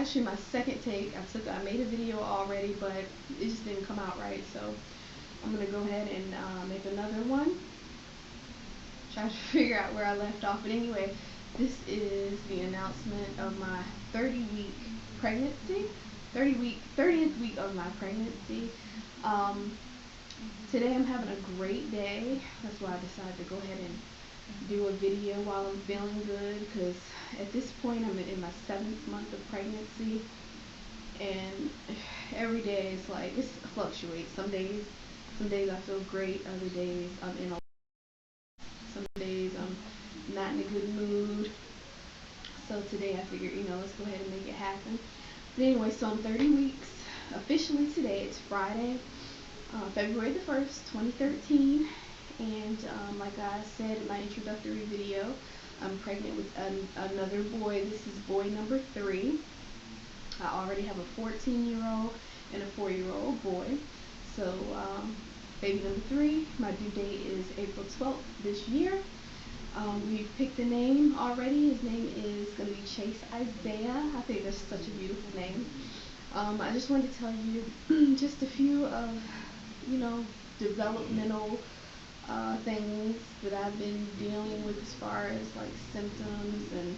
actually my second take. I made a video already, but it just didn't come out right. So I'm gonna go ahead and make another one. Try to figure out where I left off. But anyway, this is the announcement of my 30-week pregnancy. 30th week of my pregnancy. Today I'm having a great day. That's why I decided to go ahead and do a video while I'm feeling good, because at this point I'm in my 7th month of pregnancy, and every day it's like it fluctuates. Some days I feel great, other days I'm in a some days I'm not in a good mood. So today I figured, let's go ahead and make it happen. But anyway, so I'm 30 weeks officially today. It's Friday, February the 1st, 2013. And like I said in my introductory video, I'm pregnant with another boy. This is boy number 3. I already have a 14-year-old and a 4-year-old boy. So baby number 3, my due date is April 12th this year. We've picked a name already. His name is going to be Chase Isaiah. I think that's such a beautiful name. I just wanted to tell you just a few of, developmental things that I've been dealing with as far as like symptoms and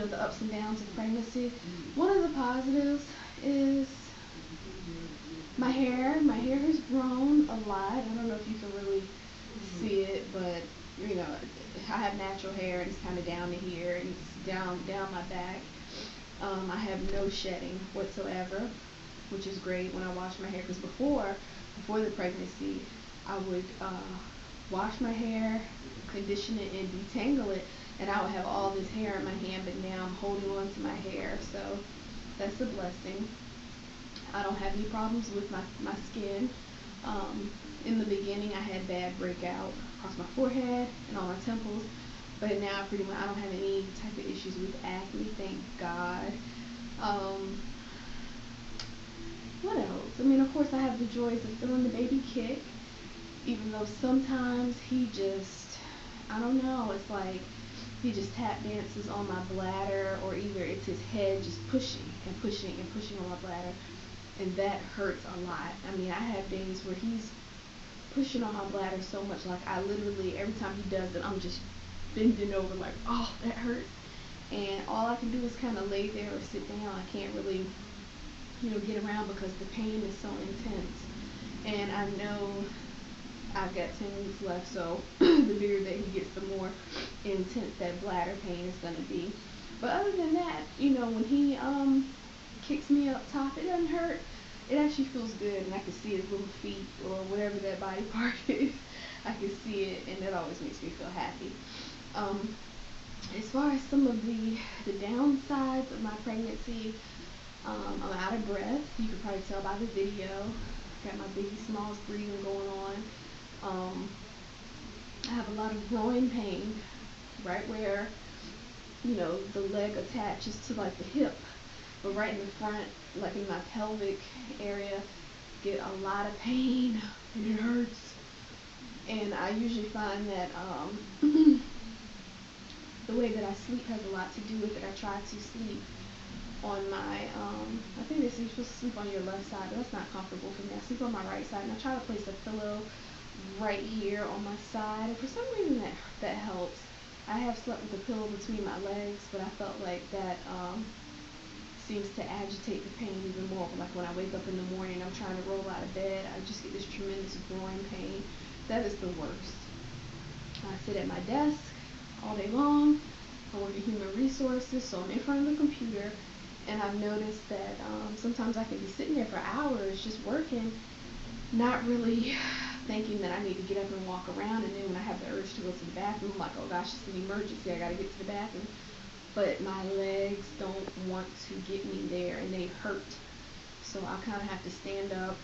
the ups and downs of pregnancy. One of the positives is my hair. My hair has grown a lot. I don't know if you can really see it, but I have natural hair, and it's kind of down to here, and it's down my back. I have no shedding whatsoever, which is great when I wash my hair, because before the pregnancy, I would wash my hair, condition it, and detangle it, and I would have all this hair in my hand, but now I'm holding on to my hair, so that's a blessing. I don't have any problems with my skin. In the beginning, I had bad breakout across my forehead and on my temples, but now pretty much I don't have any type of issues with acne, thank God. What else? I mean, of course, I have the joys of feeling the baby kick, even though sometimes he just, I don't know, it's like he just tap dances on my bladder, or either it's his head just pushing and pushing and pushing on my bladder, and that hurts a lot. I mean, I have days where he's pushing on my bladder so much, like I literally, every time he does it, I'm just bending over like, oh, that hurts. And all I can do is kind of lay there or sit down. I can't really, get around because the pain is so intense. And I know I've got 10 weeks left, so the bigger that he gets, the more intense that bladder pain is going to be. But other than that, when he kicks me up top, it doesn't hurt. It actually feels good, and I can see his little feet or whatever that body part is. I can see it, and that always makes me feel happy. As far as some of the downsides of my pregnancy, I'm out of breath. You can probably tell by the video. Got my Biggie Smalls breathing going on. I have a lot of groin pain, right where, the leg attaches to like the hip, but right in the front, like in my pelvic area, get a lot of pain, and it hurts. And I usually find that the way that I sleep has a lot to do with it. I try to sleep on my, I think you're supposed to sleep on your left side, but that's not comfortable for me. I sleep on my right side, and I try to place a pillow right here on my side. And for some reason that helps. I have slept with a pillow between my legs, but I felt like that seems to agitate the pain even more. Like when I wake up in the morning, I'm trying to roll out of bed, I just get this tremendous groin pain. That is the worst. I sit at my desk all day long. I work in human resources, so I'm in front of the computer, and I've noticed that sometimes I can be sitting there for hours just working, not really thinking that I need to get up and walk around, and then when I have the urge to go to the bathroom, I'm like, oh gosh, it's an emergency, I gotta get to the bathroom. But my legs don't want to get me there, and they hurt. So I kind of have to stand up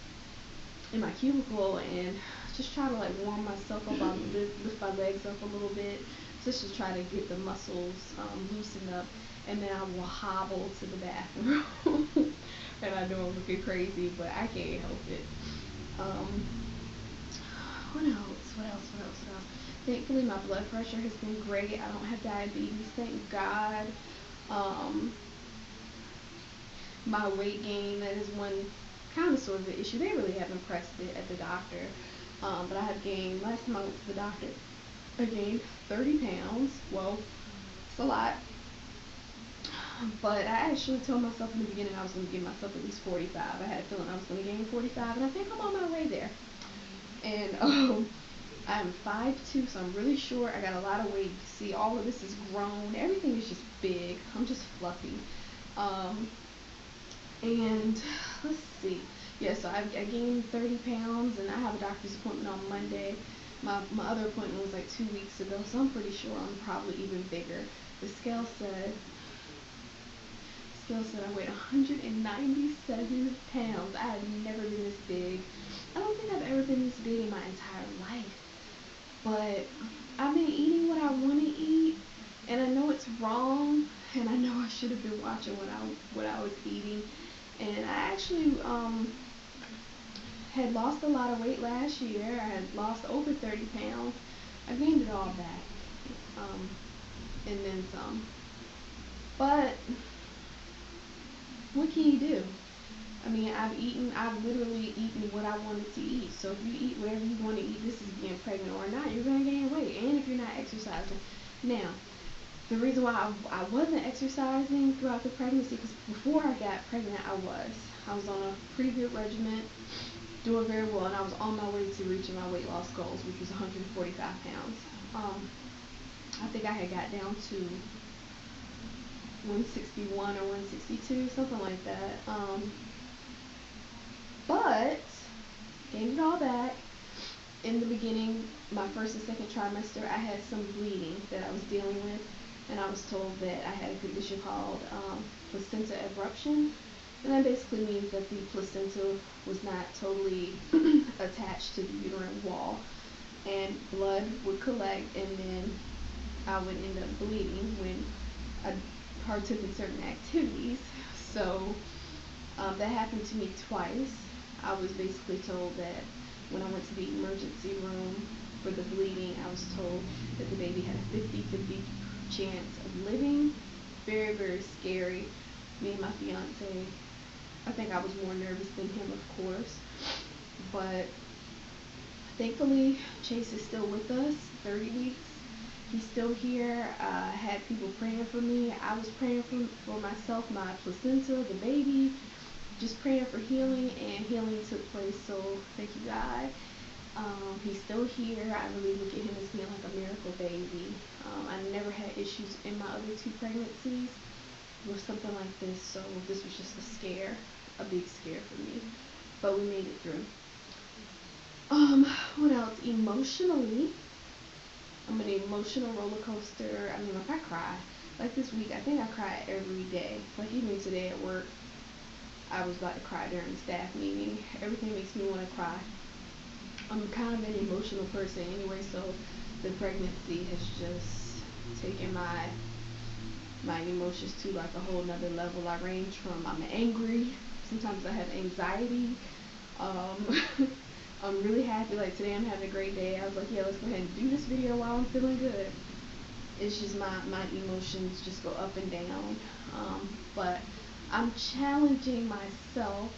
in my cubicle and just try to like warm myself up. I'll lift my legs up a little bit just to try to get the muscles loosened up, and then I will hobble to the bathroom. And I know I'm looking crazy, but I can't help it. What else? Thankfully, my blood pressure has been great. I don't have diabetes, thank God. my weight gain. That is one kind of sort of an issue. They really haven't pressed it at the doctor. But I have gained, last time I went to the doctor, I gained 30 pounds. Well, it's a lot. But I actually told myself in the beginning I was going to give myself at least 45. I had a feeling I was going to gain 45, and I think I'm on my way there. And I'm 5'2", so I'm really short. I got a lot of weight. You see, all of this is grown. Everything is just big. I'm just fluffy. And let's see. Yeah, so I gained 30 pounds, and I have a doctor's appointment on Monday. My other appointment was like 2 weeks ago, so I'm pretty sure I'm probably even bigger. The scale said I weighed 197 pounds. I have never been this big. I don't think I've ever been this big in my entire life. But I've been eating what I want to eat, and I know it's wrong, and I know I should have been watching what I was eating. And I actually had lost a lot of weight last year. I had lost over 30 pounds. I gained it all back, and then some. But what can you do? I mean, I've literally eaten what I wanted to eat. So if you eat whatever you want to eat, this is being pregnant or not, you're going to gain weight. And if you're not exercising. Now, the reason why I wasn't exercising throughout the pregnancy, because before I got pregnant, I was on a pretty good regimen, doing very well, and I was on my way to reaching my weight loss goals, which was 145 pounds. I think I had got down to 161 or 162, something like that. But gained it all back. In the beginning, my first and second trimester, I had some bleeding that I was dealing with, and I was told that I had a condition called placenta abruption, and that basically means that the placenta was not totally attached to the uterine wall, and blood would collect, and then I would end up bleeding when I partook in certain activities. So that happened to me twice. I was basically told that when I went to the emergency room for the bleeding, I was told that the baby had a 50-50 chance of living. Very, very scary. Me and my fiance, I think I was more nervous than him, of course. But thankfully, Chase is still with us, 30 weeks. He's still here. I had people praying for me. I was praying for myself, my placenta, the baby, just praying for healing, and healing took place, so thank you, God. He's still here. I really look at him as being like a miracle baby. I never had issues in my other 2 pregnancies with something like this, so this was just a big scare for me. But we made it through. What else? Emotionally, I'm an emotional roller coaster. I mean, like, I cry. Like this week, I think I cry every day. Like even today at work, I was about to cry during the staff meeting. Everything makes me want to cry. I'm kind of an emotional person anyway, so the pregnancy has just taken my emotions to like a whole nother level. I range from I'm angry, sometimes I have anxiety. I'm really happy. Like today I'm having a great day. I was like, yeah, let's go ahead and do this video while I'm feeling good. It's just my emotions just go up and down. But I'm challenging myself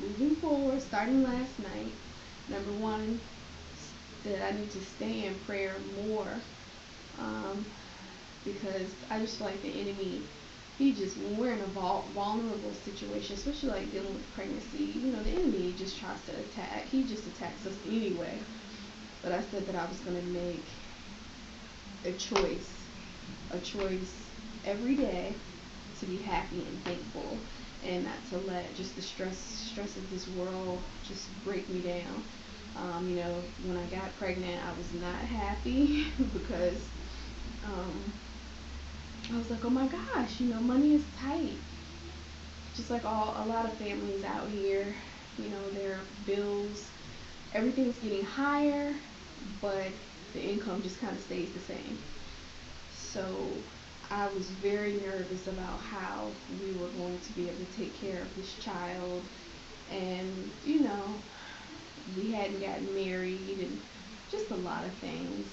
moving forward, starting last night. Number one, that I need to stay in prayer more, because I just feel like the enemy, when we're in a vulnerable situation, especially like dealing with pregnancy, the enemy just tries to attack. He just attacks us anyway. But I said that I was going to make a choice every day to be happy and thankful, and not to let just the stress of this world just break me down. When I got pregnant, I was not happy because I was like, oh my gosh, money is tight. Just like a lot of families out here, their bills, everything's getting higher, but the income just kind of stays the same. So I was very nervous about how we were going to be able to take care of this child. And, we hadn't gotten married, and just a lot of things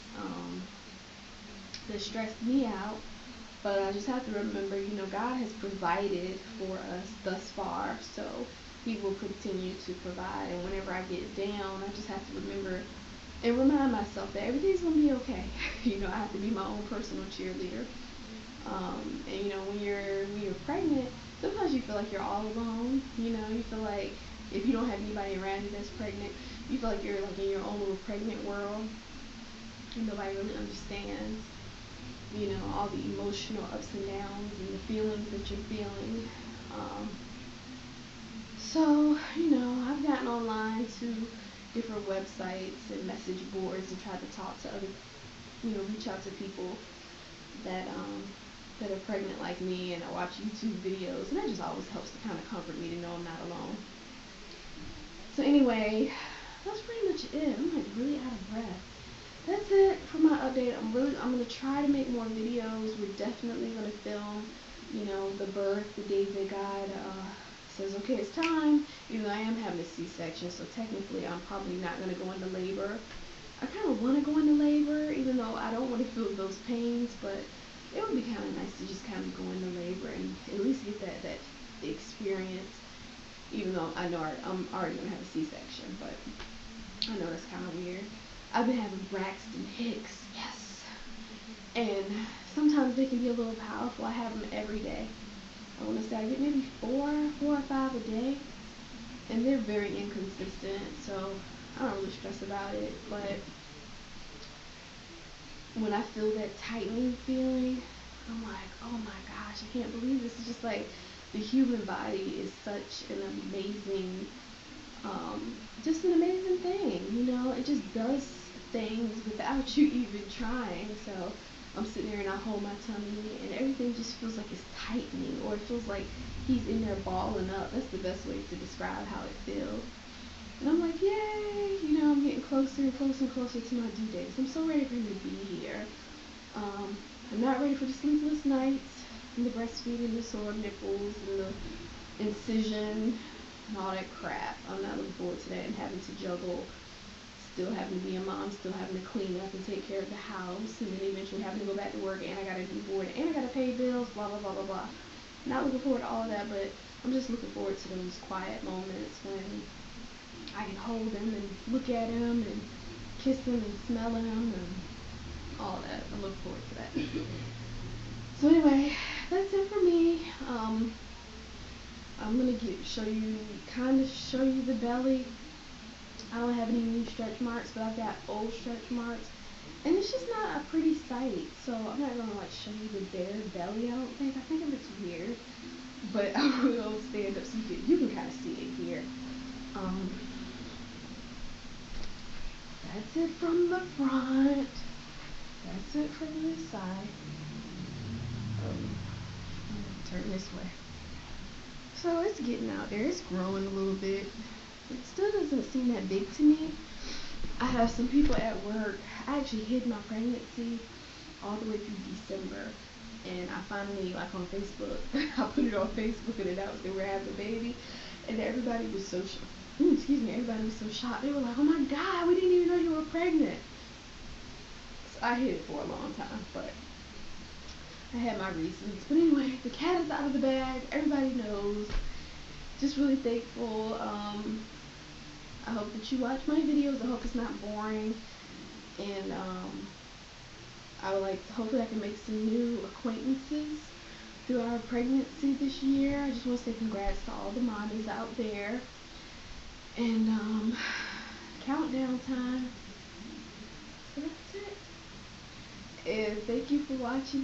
that stressed me out. But I just have to remember, God has provided for us thus far, so He will continue to provide. And whenever I get down, I just have to remember and remind myself that everything's gonna be okay. I have to be my own personal cheerleader. And when you're pregnant, sometimes you feel like you're all alone. You feel like if you don't have anybody around you that's pregnant, you feel like you're like in your own little pregnant world, and nobody really understands. All the emotional ups and downs and the feelings that you're feeling. So, I've gotten online to different websites and message boards and tried to talk to other, reach out to people that are pregnant like me, and I watch YouTube videos, and that just always helps to kind of comfort me to know I'm not alone. So anyway, that's pretty much it. I'm like really out of breath. That's it for my update. I'm gonna try to make more videos. We're definitely gonna film, the birth, the day that God says, okay, it's time. Even though I am having a C-section, so technically I'm probably not gonna go into labor. I kind of want to go into labor, even though I don't want to feel those pains, but it would be kind of nice to just kind of go into labor and at least get that experience. Even though I know I'm already gonna have a C-section, but I know that's kind of weird. I've been having Braxton Hicks, yes. And sometimes they can be a little powerful. I have them every day. I want to say I get maybe four or five a day. And they're very inconsistent, so I don't really stress about it. But when I feel that tightening feeling, I'm like, oh my gosh, I can't believe this. It's just like the human body is such an amazing, just an amazing thing. It just does things without you even trying. So I'm sitting there and I hold my tummy and everything just feels like it's tightening, or it feels like he's in there balling up. That's the best way to describe how it feels. And I'm like, yay, I'm getting closer and closer and closer to my due dates. I'm so ready for him to be here. I'm not ready for the sleepless nights and the breastfeeding, the sore nipples, and the incision and all that crap. I'm not looking forward to that, and having to juggle, still having to be a mom, still having to clean up and take care of the house, and then eventually having to go back to work, and I gotta do board, and I gotta pay bills, blah, blah, blah, blah, blah. Not looking forward to all of that, but I'm just looking forward to those quiet moments when I can hold him and look at him and kiss him and smell him and all that. I'm looking forward to that. So anyway, that's it for me. I'm gonna show you the belly. I don't have any new stretch marks, but I've got old stretch marks, and it's just not a pretty sight. So I'm not gonna show you the bare belly. I think it looks weird, but I will stand up so you can kind of see it here. That's it from the front. That's it from this side. Turn this way. So it's getting out there. It's growing a little bit. It still doesn't seem that big to me. I have some people at work. I actually hid my pregnancy all the way through December. And I finally, on Facebook, I put it on Facebook and announced that we're having a baby. And everybody was so everybody was so shocked. They were like, oh my God, we didn't even know you were pregnant. So I hid it for a long time, but I had my reasons. But anyway, the cat is out of the bag. Everybody knows. Just really thankful. I hope that you watch my videos. I hope it's not boring. And I would hopefully I can make some new acquaintances through our pregnancy this year. I just want to say congrats to all the mommies out there. And countdown time. So that's it. And thank you for watching.